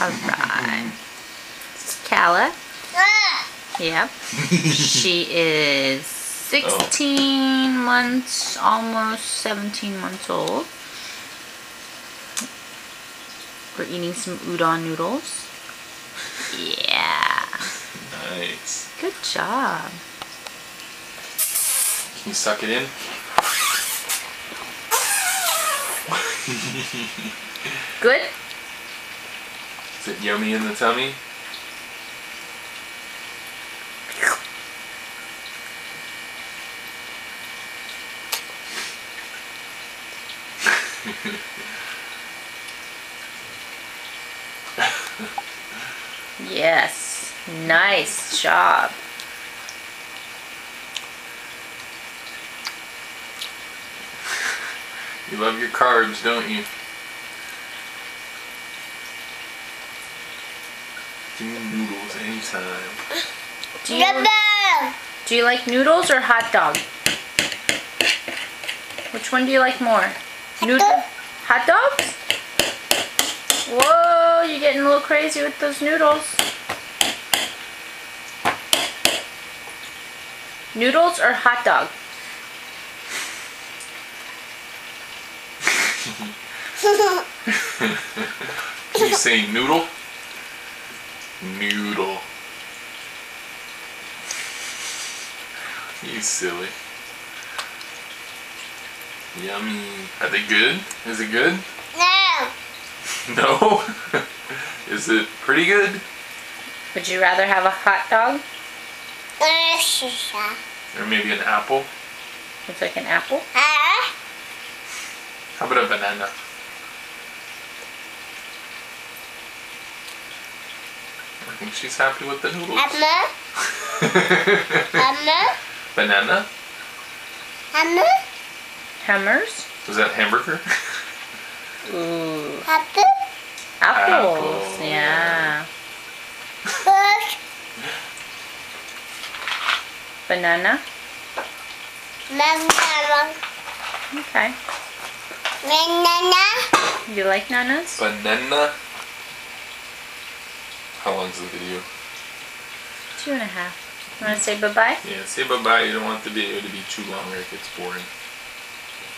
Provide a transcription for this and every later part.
Alright. Calla. Yep. She is 16 months, almost 17 months old. We're eating some udon noodles. Yeah. Nice. Good job. Can you suck it in? Good? Is it yummy in the tummy? Yes. Nice job. You love your carbs, don't you? Give me noodles anytime. Do you like noodles or hot dog? Which one do you like more? Noodle? Hot dogs? Whoa, you're getting a little crazy with those noodles. Noodles or hot dog? Can you say noodle? Noodle. You silly. Yummy. Are they good? Is it good? No. No? Is it pretty good? Would you rather have a hot dog? Or maybe an apple? Looks like an apple. How about a banana? I think she's happy with the noodles. Banana? Hammers? Was that hamburger? Ooh. Apple. Apples. Apple, Yeah. Banana? Okay. You like nanas? Banana? How long's the video? 2.5. You want to say bye-bye? Yeah, say bye-bye. You don't want the video to be too long or it gets boring.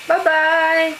Bye-bye.